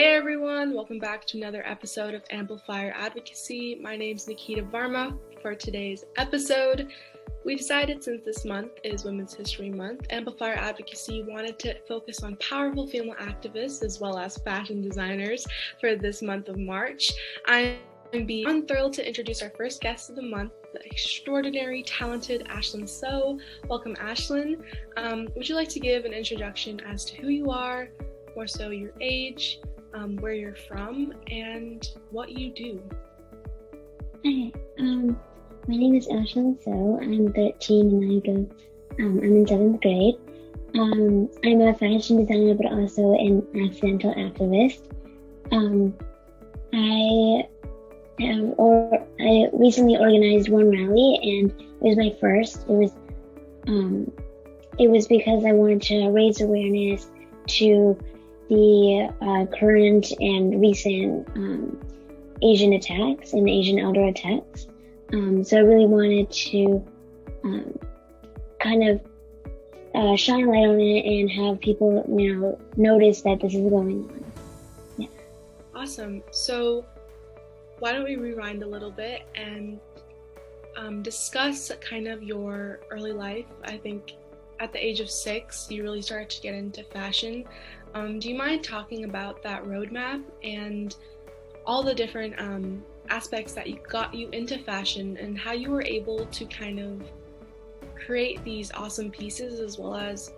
Hey everyone, welcome back to another episode of Amplify Our Advocacy. My name's Nikita. For today's episode, we decided since this month is Women's History Month, Amplify Our Advocacy wanted to focus on powerful female activists as well as fashion designers for this month of March. I'm thrilled to introduce our first guest of the month, the extraordinary, talented Ashlyn So. Welcome, Ashlyn. Would you like to give an introduction as to who you are, more so your age, where you're from, and what you do? Hi, my name is Ashlyn So. I'm 13 and I'm in 7th grade. I'm a fashion designer, but also an accidental activist. I recently organized one rally, and it was my first. It was because I wanted to raise awareness to the current and recent Asian attacks and Asian elder attacks. So I really wanted to shine a light on it and have people, notice that this is going on. Yeah. Awesome. So why don't we rewind a little bit and discuss kind of your early life. I think at the age of 6, you really started to get into fashion. Do you mind talking about that roadmap and all the different aspects that got you into fashion and how you were able to kind of create these awesome pieces as well as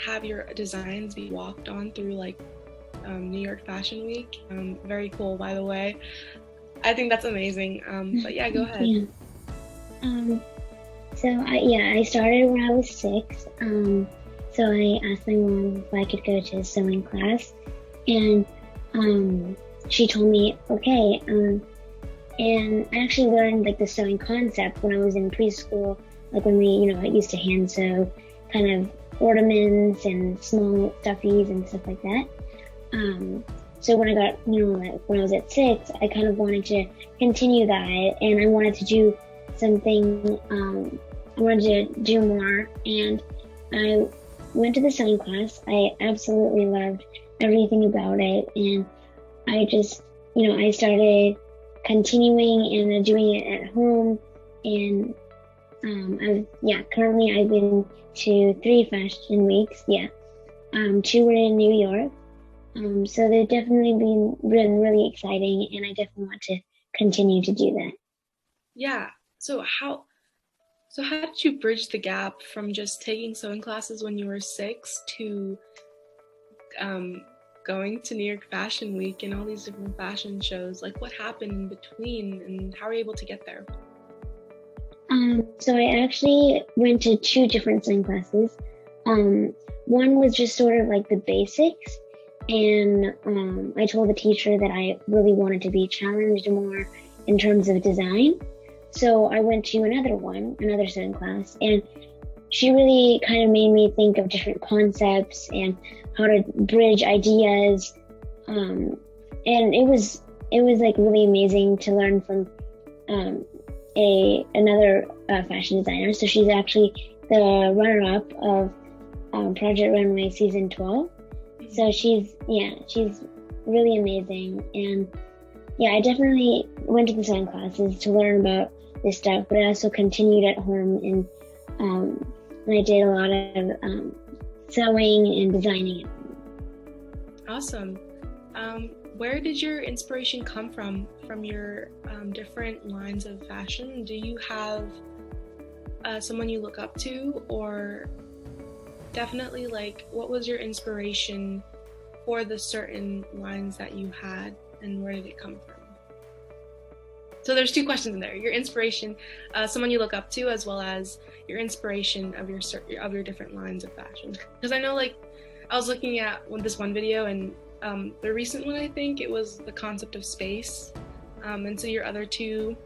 have your designs be walked on through New York Fashion Week? Very cool, by the way. I think that's amazing. But yeah, go ahead. Yeah. I started when I was 6. So I asked my mom if I could go to sewing class, and she told me okay. And I actually learned the sewing concept when I was in preschool, when we I used to hand sew kind of ornaments and small stuffies and stuff like that. So when I got when I was at 6, I kind of wanted to continue that, and I wanted to do something. I wanted to do more, and I went to the sewing class. I absolutely loved everything about it, and I just, I started continuing and doing it at home, and currently I've been to 3 fashion weeks, 2 were in New York, so they've definitely been really exciting, and I definitely want to continue to do that. Yeah, so how did you bridge the gap from just taking sewing classes when you were 6 to going to New York Fashion Week and all these different fashion shows? What happened in between, and how were you able to get there? So I actually went to 2 different sewing classes. One was just sort of the basics, and I told the teacher that I really wanted to be challenged more in terms of design. So I went to another sewing class, and she really kind of made me think of different concepts and how to bridge ideas. And it was really amazing to learn from another fashion designer. So she's actually the runner-up of Project Runway season 12. So she's really amazing. And I definitely went to the sewing classes to learn about this stuff, but I also continued at home, and I did a lot of sewing and designing at home. Awesome. Where did your inspiration come from your different lines of fashion? Do you have someone you look up to, or definitely what was your inspiration for the certain lines that you had, and where did it come from? So there's 2 questions in there. Your inspiration, someone you look up to, as well as your inspiration of your different lines of fashion. Because I know, I was looking at this one video, and the recent one, I think it was the concept of space. And so your other two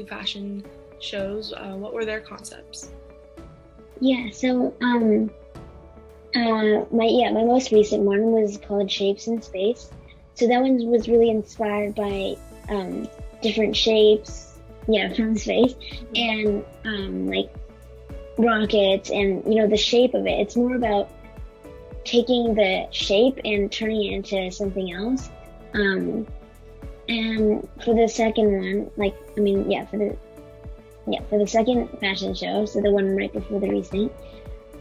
fashion shows, what were their concepts? Yeah. So my most recent one was called Shapes in Space. So that one was really inspired by different shapes, from space, and rockets, and the shape of it. It's more about taking the shape and turning it into something else. And for the second one, for the second fashion show, so the one right before the recent,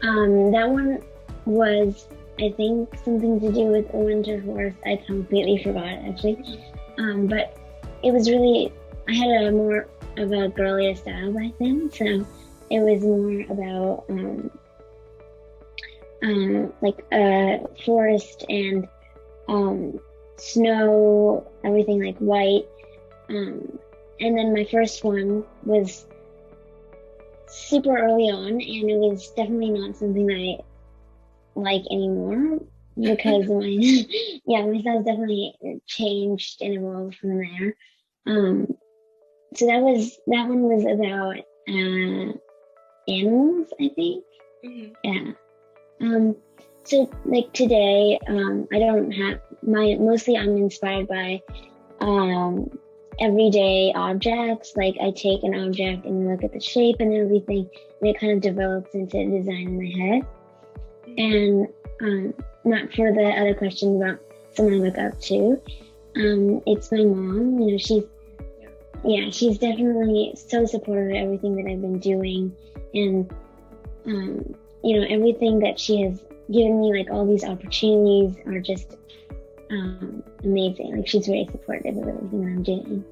that one was, I think, something to do with a winter horse. I completely forgot, actually. But it was really, I had a more of a girlier style back then, so it was more about like a forest and snow, everything like white. And then my first one was super early on, and it was definitely not something that I like anymore, because my style's definitely changed and evolved from there. So that one was about animals, I think. Mm-hmm. Yeah. So like today, I don't have mostly I'm inspired by everyday objects. Like I take an object and look at the shape and everything, and it kind of develops into a design in my head. And not for the other question about someone I look up to, it's my mom. You know, she's definitely so supportive of everything that I've been doing, and you know, everything that she has given me, like all these opportunities are just amazing. Like she's very supportive of everything that I'm doing.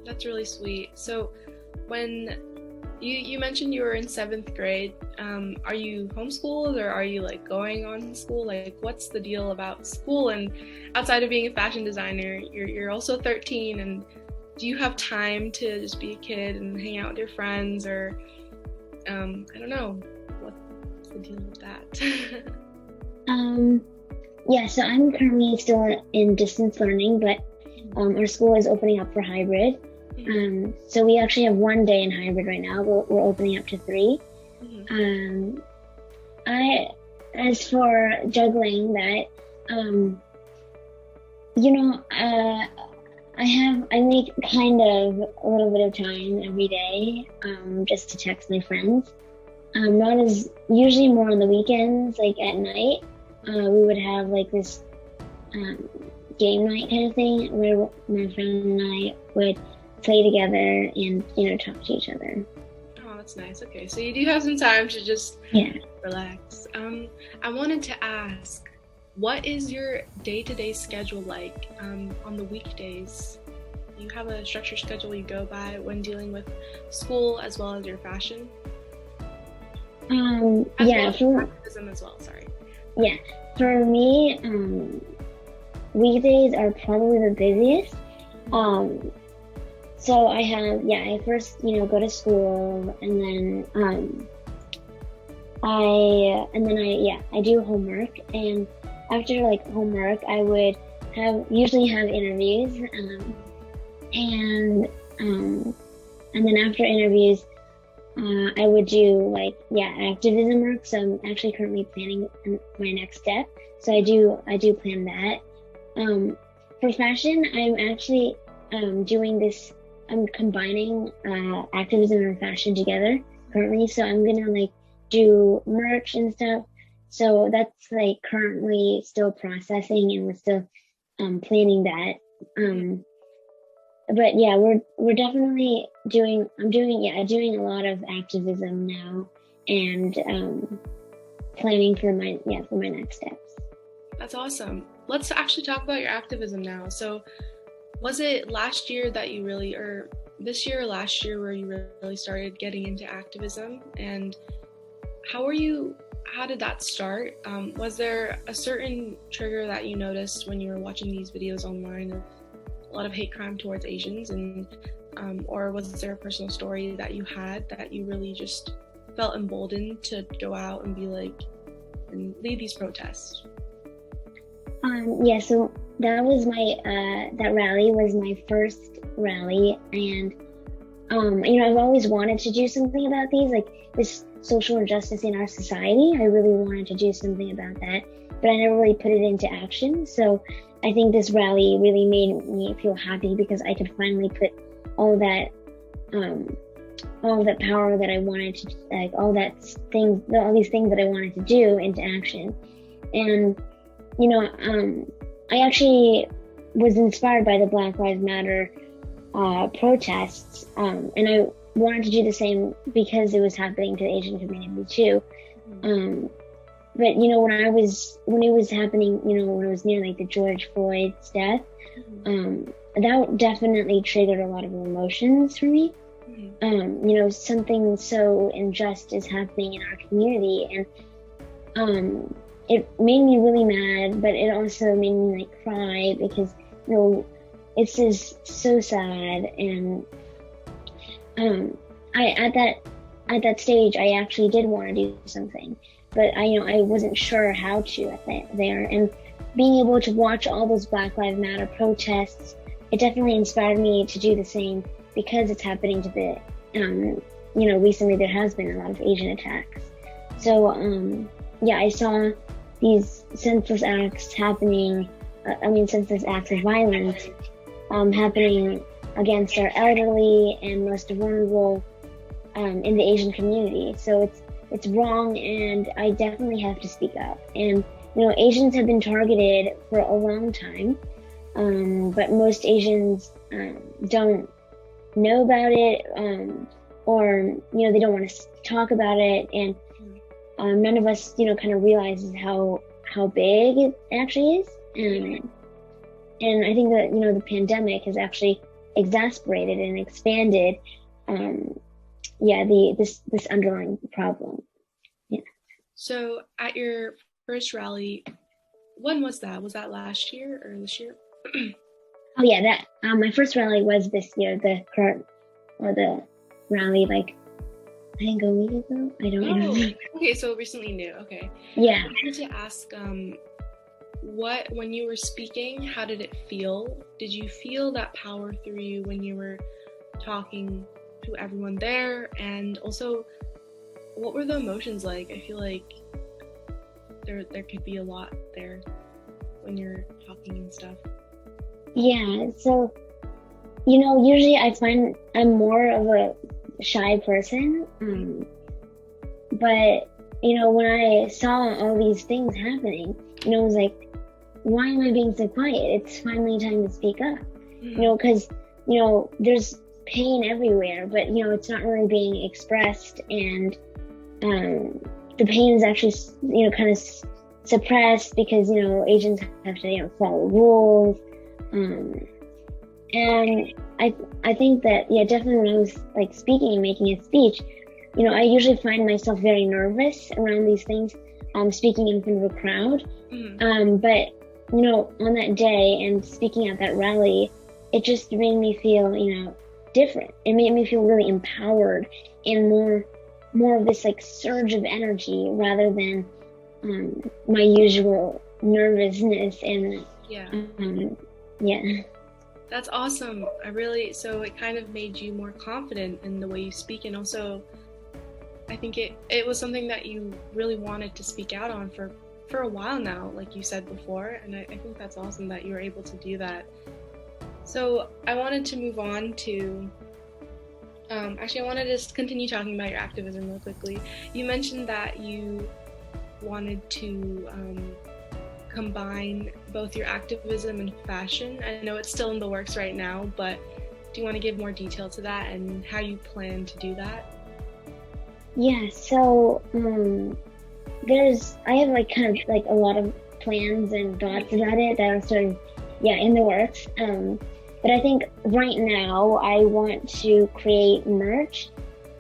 That's really sweet. So when you mentioned you were in 7th grade, are you homeschooled, or are you like going on school? Like what's the deal about school? And outside of being a fashion designer, you're also 13, and do you have time to just be a kid and hang out with your friends, or I don't know, what's the deal with that? Yeah, so I'm currently still in distance learning, but our school is opening up for hybrid. So we actually have 1 day in hybrid right now. We're opening up to 3. Mm-hmm. As for juggling that, you know, I make kind of a little bit of time every day, just to text my friends. Not as, usually more on the weekends, like at night. We would have like this game night kind of thing where my friend and I would play together and, you know, talk to each other. Oh, that's nice. Okay, so you do have some time to just relax. I wanted to ask, what is your day-to-day schedule like on the weekdays? Do you have a structured schedule you go by when dealing with school as well as your fashion? Activism as well, sorry. Yeah, for me, weekdays are probably the busiest. So I first, you know, go to school, and then I do homework, and after like homework, I would usually have interviews, and then after interviews, I would do activism work. So I'm actually currently planning my next step. So I do plan that. For fashion, I'm actually doing this. I'm combining activism and fashion together currently. So I'm gonna do merch and stuff. So that's currently still processing, and we're still planning that. But yeah, we're definitely doing a lot of activism now, and planning for my next steps. That's awesome. Let's actually talk about your activism now. So was it last year that you really, or this year or last year, where you really started getting into activism? And how did that start? Was there a certain trigger that you noticed when you were watching these videos online of a lot of hate crime towards Asians, and or was there a personal story that you had that you really just felt emboldened to go out and and lead these protests? So that was that rally was my first rally, and I've always wanted to do something about this social injustice in our society. I really wanted to do something about that, but I never really put it into action. So I think this rally really made me feel happy, because I could finally put all that power that I wanted to, all these things that I wanted to do into action. And, I actually was inspired by the Black Lives Matter protests, and I wanted to do the same because it was happening to the Asian community too. But when it was happening, when it was near like the George Floyd's death, that definitely triggered a lot of emotions for me. Something so unjust is happening in our community, and it made me really mad, but it also made me like cry because it's just so sad. And I at that stage I actually did want to do something, but I wasn't sure how to there. And being able to watch all those Black Lives Matter protests, it definitely inspired me to do the same, because it's happening to the recently there has been a lot of Asian attacks. So I saw these senseless acts happening, senseless acts of violence happening against our elderly and most vulnerable in the Asian community. So it's wrong, and I definitely have to speak up. And Asians have been targeted for a long time, but most Asians don't know about it, or they don't want to talk about it, and none of us kind of realizes how big it actually is. And I think that the pandemic has actually exacerbated and expanded this underlying problem. So at your first rally, when was that? Was that last year or this year? Oh yeah, that my first rally was this year. The rally, like I think a week ago. I don't know. Okay, so recently new. Okay. Yeah. I wanted to ask, when you were speaking, how did it feel? Did you feel that power through you when you were talking to everyone there? And also, what were the emotions like? I feel like there could be a lot there when you're talking and stuff. Yeah, so usually I find I'm more of a shy person, but when I saw all these things happening, it was like, why am I being so quiet? It's finally time to speak up. Because there's pain everywhere, but it's not really being expressed, and the pain is actually kind of suppressed because Asians have to follow rules, and I think that definitely when I was like speaking and making a speech, I usually find myself very nervous around these things, speaking in front of a crowd, but on that day and speaking at that rally, it just made me feel different. It made me feel really empowered and more of this like surge of energy rather than my usual nervousness. And that's awesome. So it kind of made you more confident in the way you speak, and also I think it was something that you really wanted to speak out on for a while now, like you said before, and I think that's awesome that you were able to do that. So I wanted to move on to I wanted to just continue talking about your activism real quickly. You mentioned that you wanted to combine both your activism and fashion. I know it's still in the works right now, but do you want to give more detail to that and how you plan to do that? Yeah, so I have like kind of like a lot of plans and thoughts about it that are sort of in the works. But I think right now I want to create merch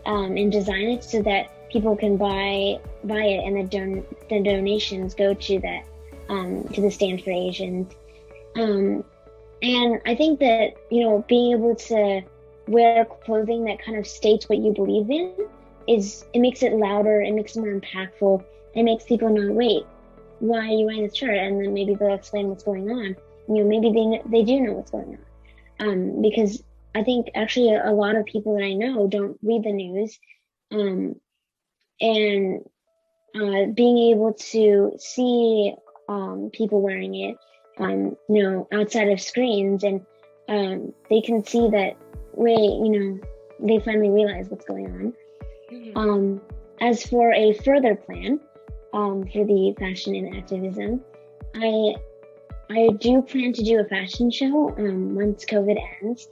and design it so that people can buy it, and the donations go to the Stand for Asians. And I think that being able to wear clothing that kind of states what you believe in it makes it louder, it makes it more impactful, it makes people know, wait, why are you wearing this shirt? And then maybe they'll explain what's going on. Maybe they do know what's going on. Because I think actually a lot of people that I know don't read the news, and being able to see people wearing it, outside of screens, and they can see that, wait, they finally realize what's going on. As for a further plan, for the fashion and activism. I do plan to do a fashion show once COVID ends.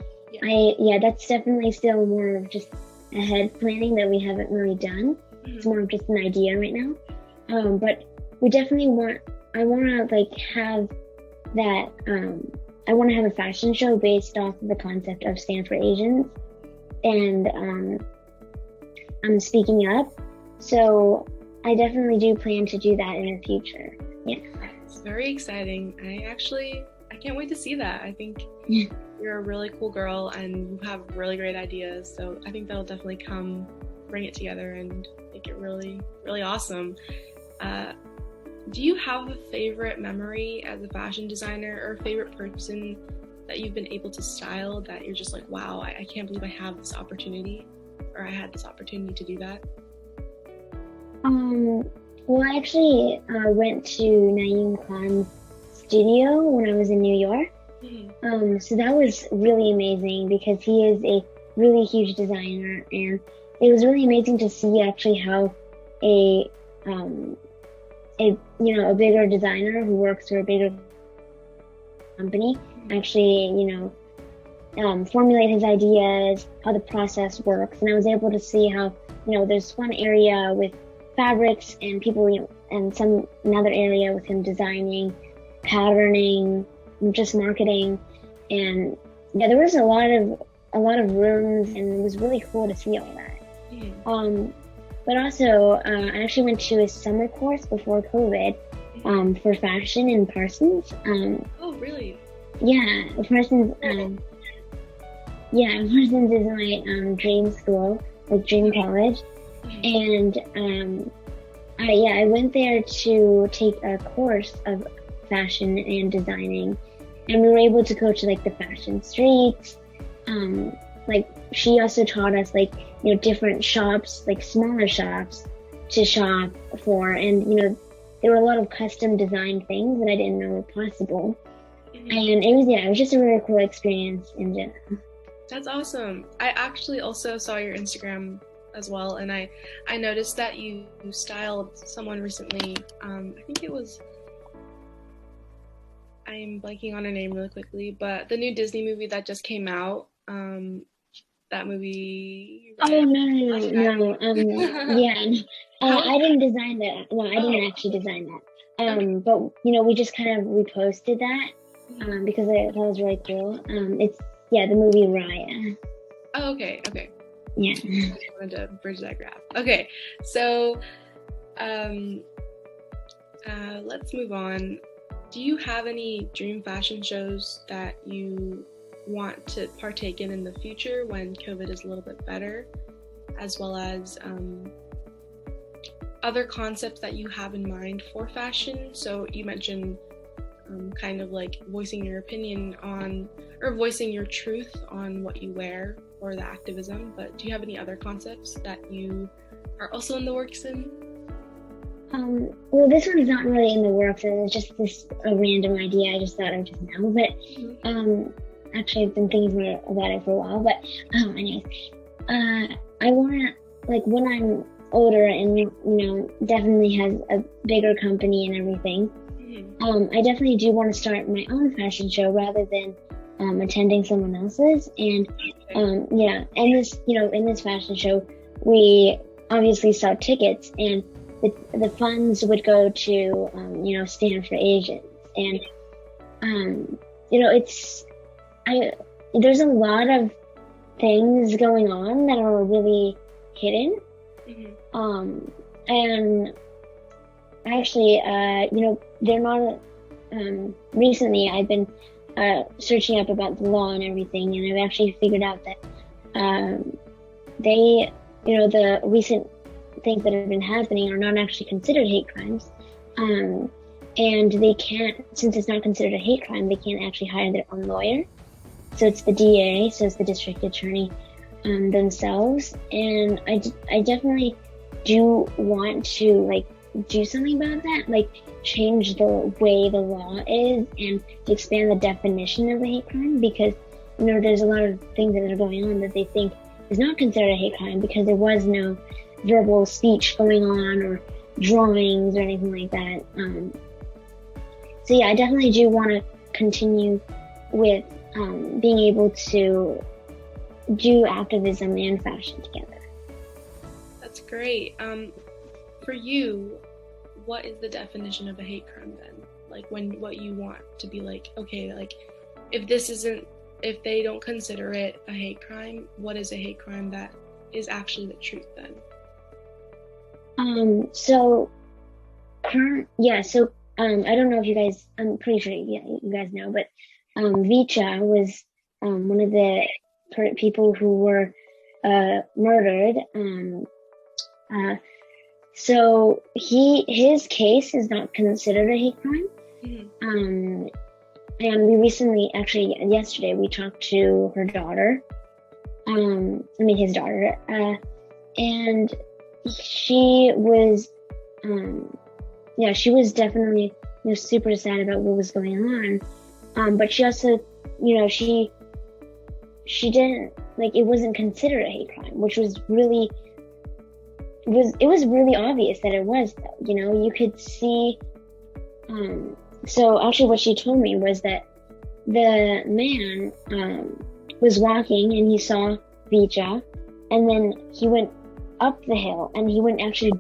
That's definitely still more of just ahead planning that we haven't really done. It's more of just an idea right now. But we definitely I want to like have that, I want to have a fashion show based off of the concept of Stand for Asians. And I'm speaking up. So I definitely do plan to do that in the future. Yeah. It's very exciting. I can't wait to see that. I think you're a really cool girl and you have really great ideas. So I think that'll definitely bring it together and make it really, really awesome. Do you have a favorite memory as a fashion designer or a favorite person that you've been able to style that you're just like, wow, I can't believe I have this opportunity, or I had this opportunity to do that? Well, I actually went to Naeem Khan's studio when I was in New York. So that was really amazing because he is a really huge designer, and it was really amazing to see actually how a bigger designer who works for a bigger company actually, formulate his ideas, how the process works. And I was able to see how, there's one area with fabrics and people, and another area with him designing, patterning, just marketing. And yeah, there was a lot of rooms, and it was really cool to see all that. But also, I actually went to a summer course before COVID for fashion in Parsons. Oh, really? Yeah, Parsons. Parsons is my dream school, like dream college, and I went there to take a course of fashion and designing, and we were able to go to like the fashion streets. She also taught us different shops, like smaller shops to shop for, and there were a lot of custom designed things that I didn't know were possible. And it was just a really cool experience in general. That's awesome. I actually also saw your Instagram as well, and I noticed that you styled someone recently. I think it was, I'm blanking on her name really quickly, but the new Disney movie that just came out, that movie. Oh, no. I didn't design that. No, I didn't actually design that. But, we just kind of reposted that because I thought it was really cool. It's, the movie Raya. Oh, okay. Yeah. I wanted to bridge that gap. Okay, so let's move on. Do you have any dream fashion shows that you want to partake in the future when COVID is a little bit better, as well as other concepts that you have in mind for fashion? So you mentioned kind of like voicing your opinion on, or voicing your truth on what you wear or the activism, but do you have any other concepts that you are also in the works in? Well, this one's not really in the works. It was just a random idea I just thought of just now, but actually I've been thinking about it for a while. But anyways, I want to, like, when I'm older and definitely has a bigger company and everything, I definitely do want to start my own fashion show rather than attending someone else's. And and this, in this fashion show, we obviously sell tickets, and the funds would go to Stand for Asians. And there's a lot of things going on that are really hidden. And actually, they're not, recently I've been searching up about the law and everything, and I've actually figured out that the recent things that have been happening are not actually considered hate crimes. And they can't, since it's not considered a hate crime, they can't actually hire their own lawyer. So it's the DA, so it's the district attorney themselves. And I definitely do want to do something about that, change the way the law is and to expand the definition of a hate crime, because there's a lot of things that are going on that they think is not considered a hate crime because there was no verbal speech going on, or drawings or anything like that. So yeah, I definitely do want to continue with being able to do activism and fashion together. That's great. For you, what is the definition of a hate crime then? Like what you want to be like, okay, like if they don't consider it a hate crime, what is a hate crime that is actually the truth then? So I don't know if you guys, I'm pretty sure you guys know, but Vicha was one of the people who were murdered. So his case is not considered a hate crime. Mm-hmm. And we recently, actually yesterday, we talked to her daughter. His daughter, and she was, she was definitely, super sad about what was going on. But she also, she didn't, it wasn't considered a hate crime, which was really, it was really obvious that it was, though. You could see, so actually what she told me was that the man, was walking and he saw Vicha, and then he went up the hill and he went actually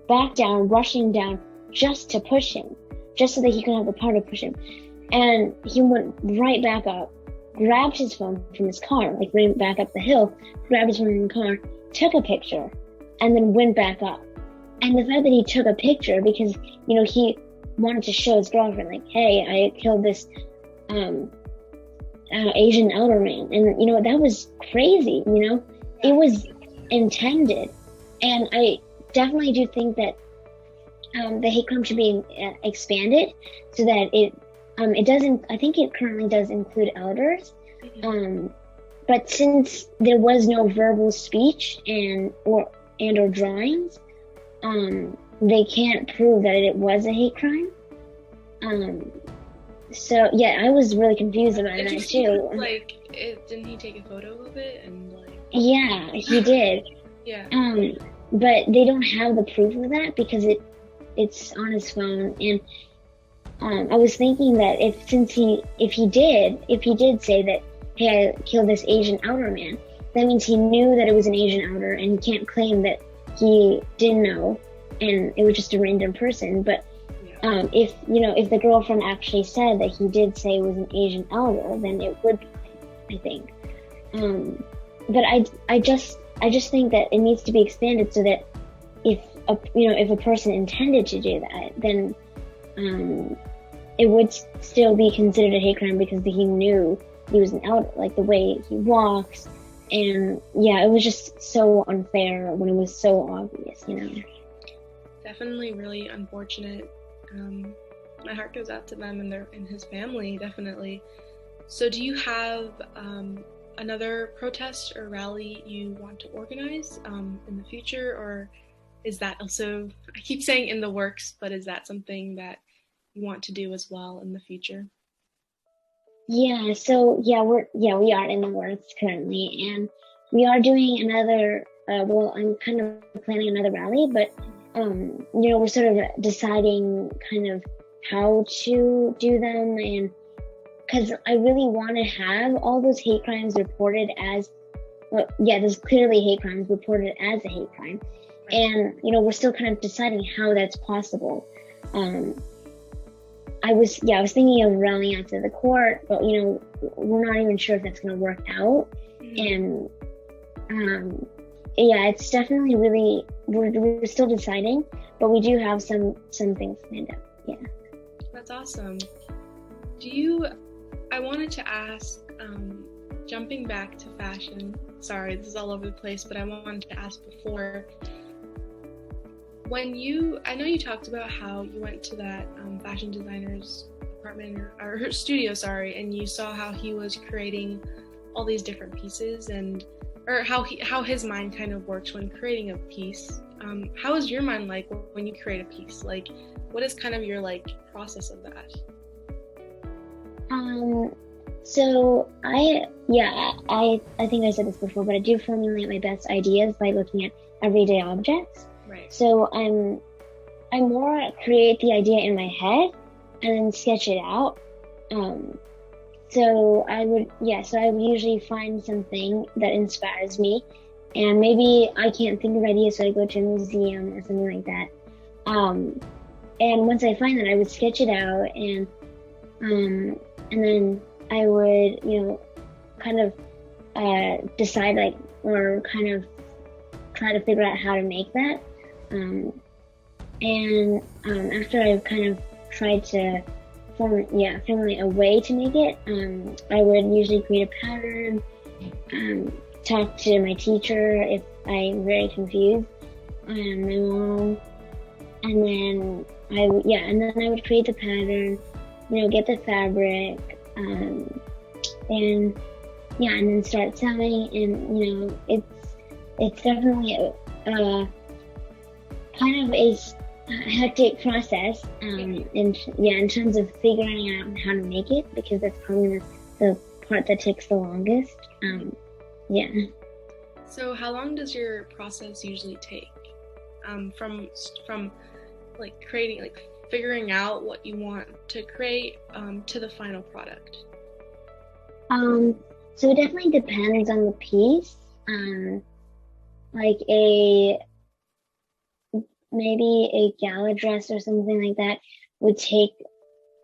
back down, rushing down just to push him, just so that he could have the power to push him. And he went right back up, grabbed his phone from his car, ran back up the hill, grabbed his phone from the car, took a picture, and then went back up. And the fact that he took a picture because, he wanted to show his girlfriend, hey, I killed this Asian elder man. And, that was crazy, It was intended. And I definitely do think that the hate crime should be expanded so that it doesn't, I think it currently does include elders. But since there was no verbal speech or drawings, they can't prove that it was a hate crime. So yeah, I was really confused about that too. Didn't he take a photo of it and Yeah, he did. Yeah. But they don't have the proof of that because it's on his phone. And I was thinking that if he did say that, hey, I killed this Asian outer man, that means he knew that it was an Asian outer, and he can't claim that he didn't know and it was just a random person. But if the girlfriend actually said that he did say it was an Asian elder, then it would be, I think. But I just think that it needs to be expanded so that if a person intended to do that, then it would still be considered a hate crime because he knew he was an elder, the way he walks. And yeah, it was just so unfair when it was so obvious, Definitely really unfortunate. My heart goes out to them and his family, definitely. So do you have another protest or rally you want to organize in the future, or is that also, I keep saying in the works, but is that something that you want to do as well in the future? Yeah, so we are in the works currently, and we are doing another, I'm kind of planning another rally, but we're sort of deciding kind of how to do them, and because I really want to have all those hate crimes reported as, there's clearly hate crimes reported as a hate crime, and we're still kind of deciding how that's possible. I was thinking of rallying out to the court, but we're not even sure if that's going to work out. And it's definitely really, we're still deciding, but we do have some things planned out. Yeah, that's awesome. I wanted to ask, jumping back to fashion, sorry, this is all over the place, but I wanted to ask before, I know you talked about how you went to that fashion designer's apartment or studio, and you saw how he was creating all these different pieces or how his mind kind of works when creating a piece. How is your mind like when you create a piece? What is kind of your process of that? So I think I said this before, but I do formulate my best ideas by looking at everyday objects. Right. So I'm I more create the idea in my head and then sketch it out. So I would usually find something that inspires me, and maybe I can't think of ideas, so I go to a museum or something like that. And once I find that, I would sketch it out, and then I would, kind of decide, like, or kind of try to figure out how to make that. After I've kind of tried to formulate a way to make it, I would usually create a pattern, talk to my teacher if I'm very confused, and my mom, and then I would create the pattern, get the fabric, and then start selling. And it's definitely a kind of a hectic process, in terms of figuring out how to make it, because that's probably the part that takes the longest. So how long does your process usually take, from like creating, like figuring out what you want to create, to the final product? So it definitely depends on the piece. Like maybe a gala dress or something like that would take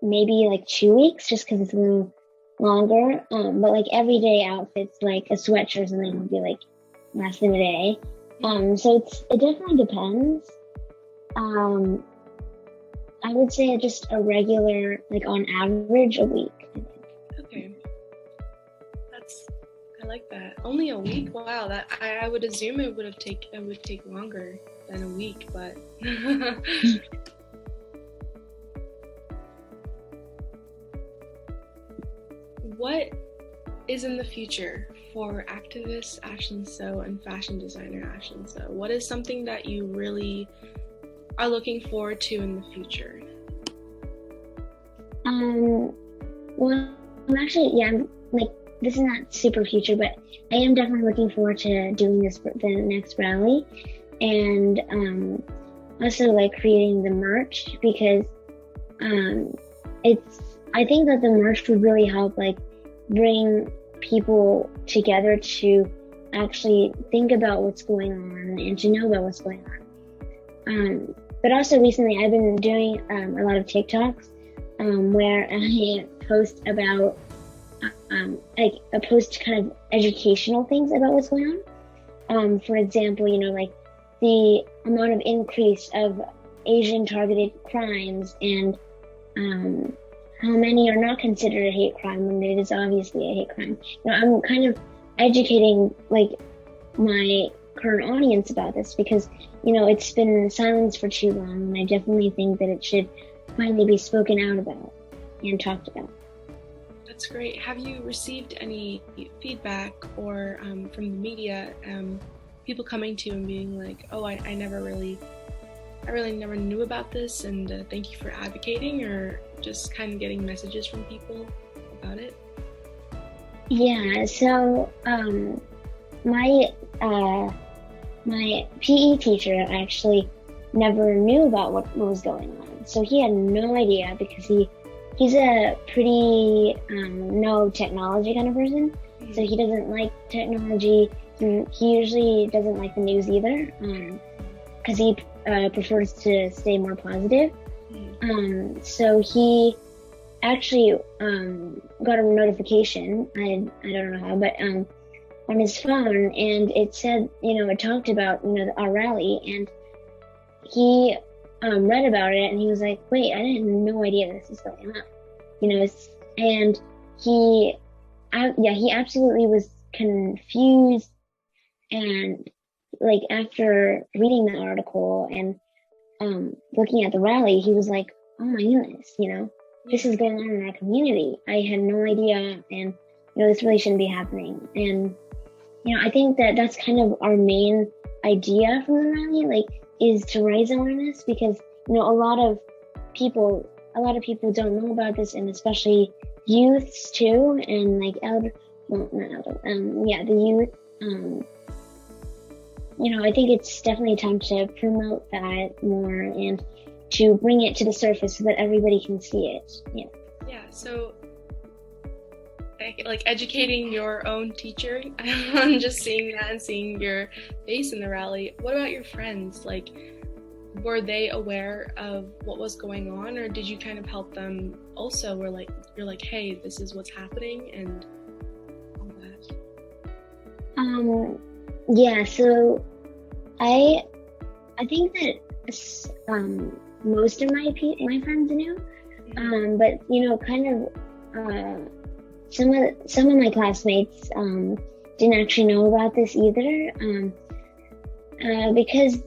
maybe like 2 weeks, just because it's a little longer. But like everyday outfits, like a sweatshirt or something, would be like less than a day. So it definitely depends. I would say just a regular, like on average, a week. Okay. I like that. Only a week? Wow, that I would assume it would take longer than a week, but what is in the future for activist Ashlyn So and fashion designer Ashlyn So? What is something that you really are looking forward to in the future? Well, I'm like, this is not super future, but I am definitely looking forward to doing the next rally, and also like creating the merch, because I think that the merch would really help, like, bring people together to actually think about what's going on and to know about what's going on. But also recently I've been doing a lot of TikToks, where I post about post kind of educational things about what's going on. For example, like the amount of increase of Asian targeted crimes, and how many are not considered a hate crime when it is obviously a hate crime. I'm kind of educating, like, my current audience about this, because it's been silenced for too long, and I definitely think that it should finally be spoken out about and talked about. That's great. Have you received any feedback or from the media, people coming to you and being like, oh, I really never knew about this, and thank you for advocating, or just kind of getting messages from people about it? Yeah, so my PE teacher actually never knew about what was going on. So he had no idea, because he's a pretty no technology kind of person. Mm-hmm. So he doesn't like technology. He usually doesn't like the news either, because he prefers to stay more positive. Mm-hmm. So he actually got a notification, I don't know how, but on his phone, and it said, it talked about, our rally, and he read about it, and he was like, wait, I had no idea this was going on, and he absolutely was confused, and like after reading the article and looking at the rally, he was like, oh my goodness, this is going on in our community. I had no idea, and this really shouldn't be happening. And I think that that's kind of our main idea from the rally, like, is to raise awareness, because a lot of people don't know about this, and especially youths too, and like the youth. I think it's definitely time to promote that more, and to bring it to the surface so that everybody can see it. Yeah, so like educating your own teacher on just seeing that and seeing your face in the rally. What about your friends? Like, were they aware of what was going on, or did you kind of help them also, where like you're like, hey, this is what's happening and all that? Yeah, so I think that most of my friends knew, but kind of some of my classmates didn't actually know about this either, because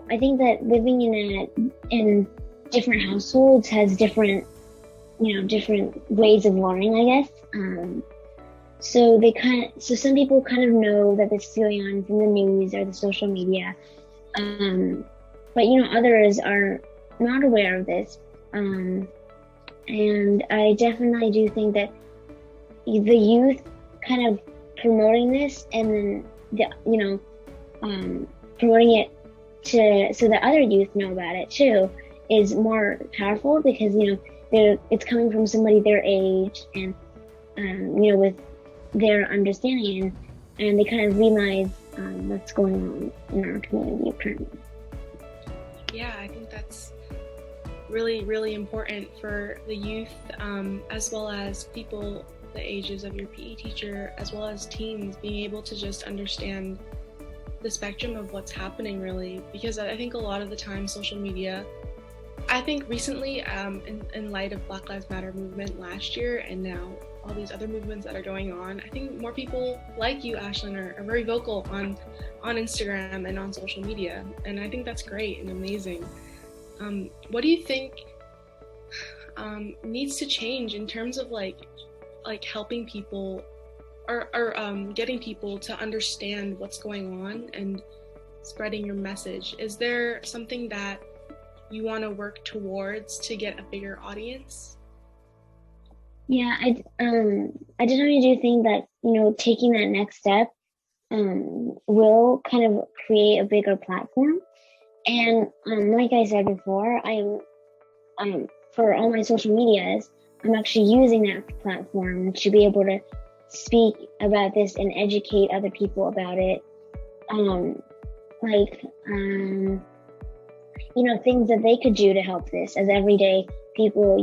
I think that living in different households has different ways of learning, I guess. So some people kind of know that this is going on from the news or the social media, but others are not aware of this, and I definitely do think that the youth kind of promoting this, and then promoting it so that other youth know about it too, is more powerful, because it's coming from somebody their age and with their understanding, and they kind of realize what's going on in our community currently. Yeah, I think that's really, really important for the youth, as well as people the ages of your PE teacher, as well as teens, being able to just understand the spectrum of what's happening, really, because I think a lot of the time social media, I think recently, in light of Black Lives Matter movement last year and now all these other movements that are going on, I think more people like you, Ashlyn, are very vocal on Instagram and on social media, and I think that's great and amazing. What do you think needs to change in terms of like helping people or getting people to understand what's going on and spreading your message? Is there something that you want to work towards to get a bigger audience? Yeah, I definitely do think that taking that next step will kind of create a bigger platform. And like I said before, I'm for all my social medias, I'm actually using that platform to be able to speak about this and educate other people about it. Things that they could do to help this as everyday people,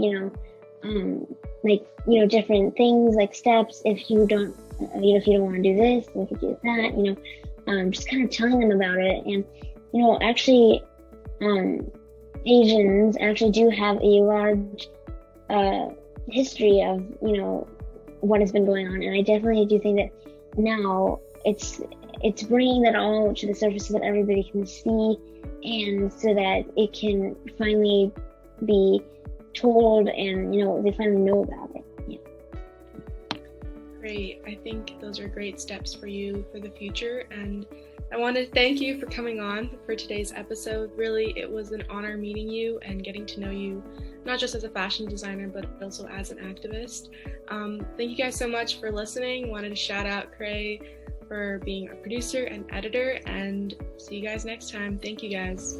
different things like steps. If you don't want to do this, you could do that, just kind of telling them about it. And, actually, Asians actually do have a large history of, what has been going on. And I definitely do think that now it's bringing that all to the surface so that everybody can see, and so that it can finally be told, and they finally know about it. Yeah. Great. I think those are great steps for you for the future, and I want to thank you for coming on for today's episode. Really, it was an honor meeting you and getting to know you, not just as a fashion designer, but also as an activist. Thank you guys so much for listening. Wanted to shout out Cray for being a producer and editor, and see you guys next time. Thank you guys.